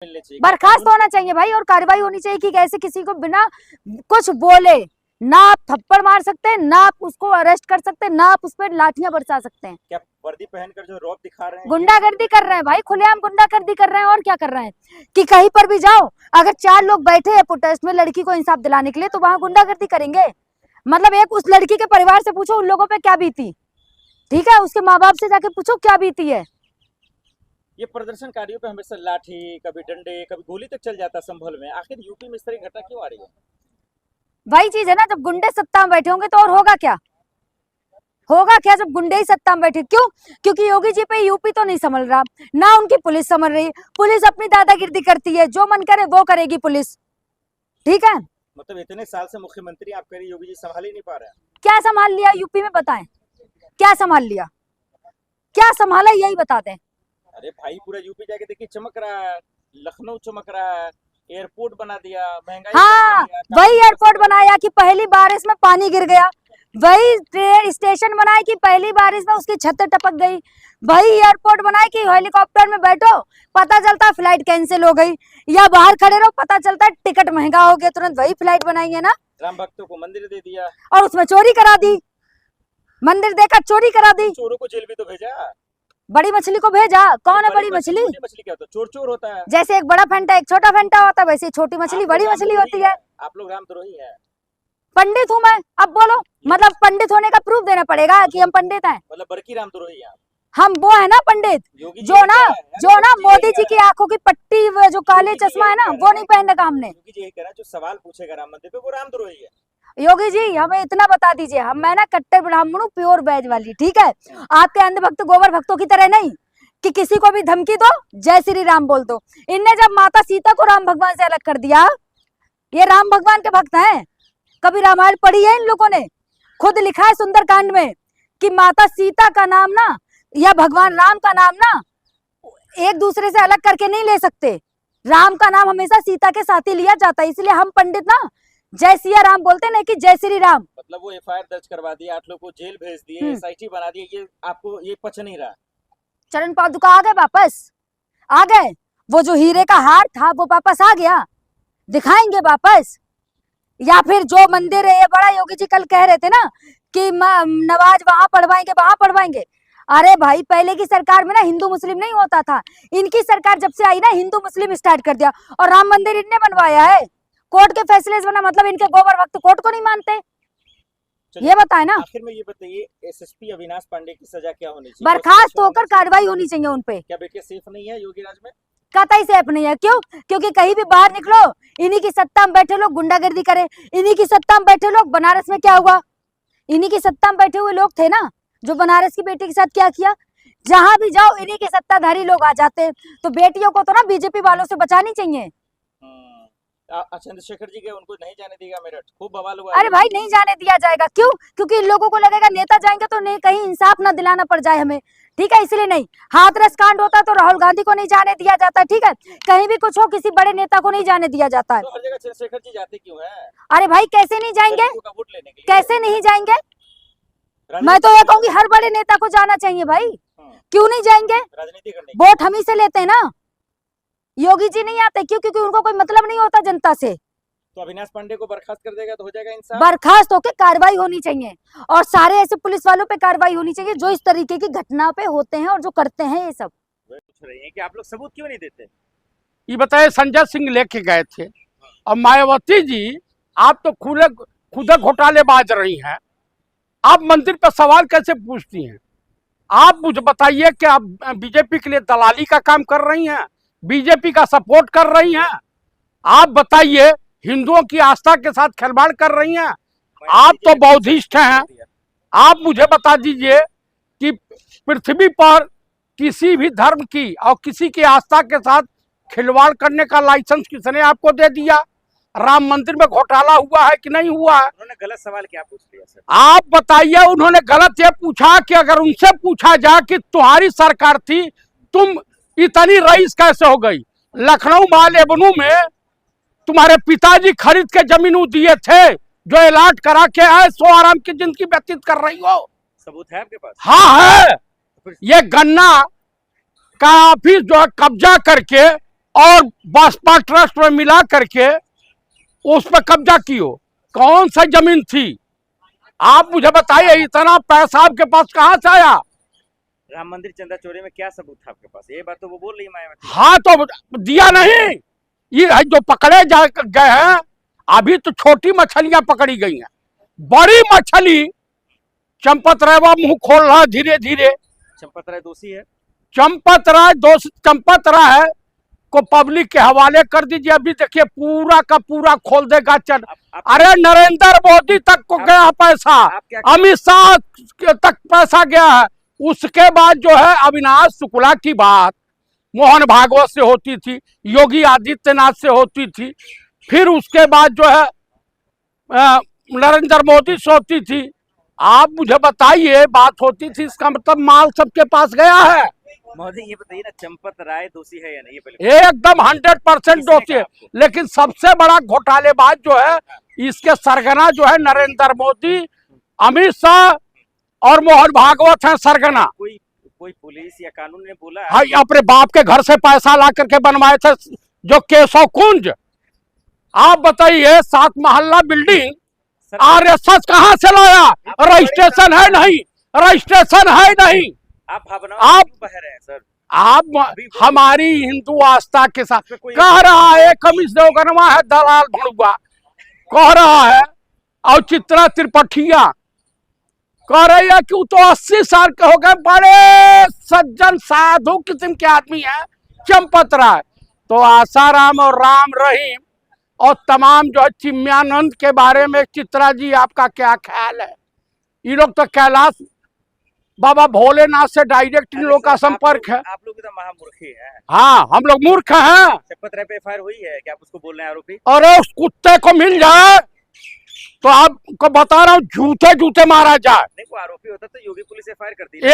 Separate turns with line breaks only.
मिलने चाहिए,
बर्खास्त होना चाहिए भाई, और कार्रवाई होनी चाहिए कि कैसे किसी को बिना कुछ बोले ना आप थप्पड़ मार सकते हैं, ना आप उसको अरेस्ट कर सकते हैं, ना आप उस पर लाठियां बरसा सकते हैं।
क्या वर्दी पहनकर जो रौब दिखा रहे हैं,
गुंडागर्दी कर रहे हैं भाई, खुलेआम गुंडागर्दी कर रहे हैं। और क्या कर रहे हैं कि कहीं पर भी जाओ, अगर 4 लोग बैठे हैं प्रोटेस्ट में लड़की को इंसाफ दिलाने के लिए, तो वहां गुंडागर्दी करेंगे। मतलब एक उस लड़की के परिवार से पूछो उन लोगों पे क्या बीती, ठीक है, उसके माँ बाप से जाके पूछो क्या बीती है।
ये प्रदर्शनकारियों पे हमेशा लाठी, कभी डंडे, कभी गोली तक चल जाता है संभल में। आखिर यूपी में इस तरह की घटना क्यों आ रही है?
वही चीज है ना, जब गुंडे सत्ता में बैठे होंगे तो और होगा क्या, होगा क्या जब गुंडे ही सत्ता में बैठे। क्यों? क्योंकि योगी जी पे यूपी तो नहीं संभल रहा, ना उनकी पुलिस संभल रही। पुलिस अपनी दादागिरी करती है, जो मन करे वो करेगी पुलिस, ठीक है।
मतलब इतने साल से मुख्यमंत्री आप कह रही योगी जी संभाल ही नहीं पा रहे हैं।
क्या संभाल लिया यूपी में, बताएं क्या संभाल लिया, क्या संभाला यही बता दें।
अरे भाई पूरा यूपी जाके देखिए चमक रहा है, लखनऊ चमक रहा है, एयरपोर्ट बना दिया, महंगाई
हाँ, वही एयरपोर्ट बनाया कि पहली बारिश में पानी गिर गया, वही ट्रेन स्टेशन बनाए कि पहली बारिश में उसकी छत टपक गई, वही एयरपोर्ट बनाए कि हेलीकॉप्टर में बैठो पता चलता है फ्लाइट कैंसिल हो गई, या बाहर खड़े रहो पता चलता है टिकट महंगा हो गया, तुरंत वही फ्लाइट बनाई है ना।
राम भक्तों को मंदिर दे दिया
और उसमें चोरी करा दी, मंदिर देकर चोरी करा दी,
चोरों को जेल भी तो भेजा,
बड़ी मछली को भेजा। कौन है बड़ी मछली?
मछली क्या होता है? चोर चोर होता है।
जैसे एक बड़ा फंटा एक छोटा फंटा होता है, वैसे छोटी मछली बड़ी मछली होती है।
आप लोग रामद्रोही है।
पंडित हूँ मैं, अब बोलो, मतलब पंडित होने का प्रूफ देना पड़ेगा कि हम पंडित हैं।
मतलब बड़की रामद्रोही है
हम वो है ना पंडित, जो ना मोदी जी की आंखों की पट्टी, जो काले चश्मा है ना, वो नहीं पहन रखा हमने।
योगी जी यही कह रहा है, जो सवाल पूछेगा राम मंदिर पे वो रामद्रोही है।
योगी जी हमें इतना बता दीजिए, हम मैं ना कट्टर ब्राह्मण हूँ, प्योर वेज वाली, ठीक है। आपके अंधभक्त गोबर भक्तों की तरह नहीं कि किसी को भी धमकी दो जय श्री राम बोल दो। इनने जब माता सीता को राम भगवान से अलग कर दिया, ये राम भगवान के भक्त हैं। कभी रामायण पढ़ी है इन लोगों ने? खुद लिखा है सुंदरकांड में कि माता सीता का नाम ना या भगवान राम का नाम ना एक दूसरे से अलग करके नहीं ले सकते। राम का नाम हमेशा सीता के साथ ही लिया जाता है, इसलिए हम पंडित ना जय सिया राम बोलते नहीं कि जय श्री राम।
मतलब वो एफआईआर दर्ज करवा दिया, 8 लोग को जेल भेज दिए, एसआईटी बना दिए, ये आपको ये पच नहीं रहा?
चरण पादुका आ गए वापस, आ गए। वो जो हीरे का हार था वो वापस आ गया, दिखाएंगे वापस। या फिर जो मंदिर है, ये बड़ा योगी जी कल कह रहे थे ना कि नमाज वहां पढ़वाएंगे। अरे भाई पहले की सरकार में ना हिंदू मुस्लिम नहीं होता था, इनकी सरकार जब से आई ना हिंदू मुस्लिम स्टार्ट कर दिया, और राम मंदिर इनने बनवाया है। कोर्ट के फैसले से बना, मतलब इनके गोबर भक्त कोर्ट को नहीं मानते। ये बताए ना।
आखिर में ये बताइए, एसएसपी अविनाश पांडे की सजा क्या होनी चाहिए?
बर्खास्त होकर कार्रवाई होनी चाहिए उन पे।
क्या बेटियां सेफ नहीं है योगी राज में?
कतई सेफ नहीं है। क्यों? क्योंकि कहीं भी बाहर निकलो, इन्हीं की सत्ता में बैठे लोग गुंडागर्दी करे, इन्हीं की सत्ता में बैठे लोग। बनारस में क्या हुआ? इन्हीं की सत्ता में बैठे हुए लोग थे ना जो बनारस की बेटी के साथ क्या किया। जहां भी जाओ इन्हीं के सत्ताधारी लोग आ जाते। तो बेटियों को तो ना बीजेपी वालों से बचानी चाहिए।
चंद्रशेखर जी के उनको नहीं जाने देगा मेरठ, खूब बवाल हुआ।
अरे भाई नहीं जाने दिया जाएगा। क्यों? क्योंकि इन लोगों को लगेगा नेता जाएंगे तो नहीं, कहीं इंसाफ ना दिलाना पड़ जाए हमें, ठीक है, इसलिए नहीं। हाथरस कांड होता तो राहुल गांधी को नहीं जाने दिया जाता, ठीक है, कहीं भी कुछ हो किसी बड़े नेता को नहीं जाने दिया जाता है।
तो हर जगह चंद्रशेखर जी जाते क्यों हैं?
अरे भाई कैसे नहीं जाएंगे,
वोट लेने के लिए?
कैसे नहीं जाएंगे? मैं तो ये कहूंगी हर बड़े नेता को जाना चाहिए भाई, क्यों नहीं जाएंगे?
राजनीति करने
वोट हम ही से लेते हैं ना, योगी जी नहीं आते। क्यों? क्योंकि उनको कोई मतलब नहीं होता जनता से।
तो अविनाश पांडे को बर्खास्त कर देगा तो हो जाएगा इंसाफ?
बर्खास्त होकर कार्रवाई होनी चाहिए, और सारे ऐसे पुलिस वालों पे कार्रवाई होनी चाहिए जो इस तरीके की घटना पे होते हैं और जो करते हैं ये सब।
पूछ रही है कि आप लोग सबूत क्यों नहीं देते?
ये बताए संजय सिंह लेके गए थे, और मायावती जी आप तो खुद घोटालेबाज रही हैं, आप मंदिर पर सवाल कैसे पूछती हैं? आप मुझे बताइए कि आप बीजेपी के लिए दलाली का काम कर रही हैं, बीजेपी का सपोर्ट कर रही हैं? आप बताइए हिंदुओं की आस्था के साथ खिलवाड़ कर रही हैं? आप तो बौद्धिस्ट हैं। आप मुझे बता दीजिए कि पृथ्वी पर किसी भी धर्म की और किसी की आस्था के साथ खिलवाड़ करने का लाइसेंस किसने आपको दे दिया? राम मंदिर में घोटाला हुआ है कि नहीं हुआ है?
उन्होंने गलत सवाल क्या पूछ लिया सर?
आप बताइए। उन्होंने गलत ये पूछा कि अगर उनसे पूछा जाए कि तुम्हारी सरकार थी, तुम इतनी रईस कैसे हो गई? लखनऊ माल एवेन्यू में तुम्हारे पिताजी खरीद के जमीन दिए थे, जो अलाट करा के आए, सो आराम की जिंदगी व्यतीत कर रही हो।
सबूत है आपके पास?
हाँ है। ये गन्ना का ऑफिस जो है कब्जा करके और बसपा ट्रस्ट में मिला करके उस पर कब्जा कियो। कौन सा जमीन थी? आप मुझे बताइए, इतना पैसा आपके पास कहाँ से आया?
राम मंदिर चंदा चोरी में क्या सबूत था आपके पास? ये बात तो वो बोल रही है मायावती।
हाँ तो दिया नहीं। ये जो पकड़े जा गए हैं, अभी तो छोटी मछलियां पकड़ी गई हैं, बड़ी मछली चंपत राय मुंह खोल रहा है धीरे धीरे।
चंपत राय दोषी है।
चंपत राय को पब्लिक के हवाले कर दीजिए। अभी देखिए पूरा का पूरा खोल देगा अरे नरेंद्र मोदी तक को गया पैसा, अमित शाह तक पैसा गया है। उसके बाद जो है अविनाश शुक्ला की बात मोहन भागवत से होती थी, योगी आदित्यनाथ से होती थी, फिर उसके बाद जो है नरेंद्र मोदी से होती थी। आप मुझे बताइए, बात होती थी, इसका मतलब माल सबके पास गया है।
महोदय ये बताइए ना, चंपत राय दोषी है या नहीं? ये पहले
एकदम 100% दोषी है। लेकिन सबसे बड़ा घोटालेबाज जो है, इसके सरगना जो है नरेंद्र मोदी, अमित शाह और मोहन भागवत है सरगना।
कोई पुलिस या कानून ने बोला?
हाँ, अपने बाप के घर से पैसा ला करके बनवाए थे जो केशव कुंज। आप बताइए, 7 महल्ला बिल्डिंग आरएसएस कहाँ से लाया? रजिस्ट्रेशन है नहीं, रजिस्ट्रेशन है नहीं।
आप बह रहे हैं सर।
आप हमारी हिंदू आस्था के साथ कह रहा है, कमिश्नर देवगनवा है दलाल भड़ुआ कह रहा है, और चित्रा त्रिपाठिया कह रही है कि वो तो 80 साल के हो गए, बड़े सज्जन साधु किस्म के आदमी है चंपत राय। तो आसाराम और राम रहीम और तमाम जो है चिन्मयानंद के बारे में चित्रा जी आपका क्या ख्याल है? ये लोग तो कैलाश बाबा भोलेनाथ से डायरेक्ट इन लोग का संपर्क है।
आप लोग तो महामूर्ख हैं।
हाँ, हम लोग मूर्ख हैं।
चंपत राय पे एफआईआर हुई है कि आप उसको बोल रहे हैं आरोपी?
अरे उस कुत्ते को मिल जाए तो आपको बता रहा हूँ, जूते जूते मारा जाए।
नहीं, वो आरोपी होता तो योगी पुलिस एफआईआर करती है।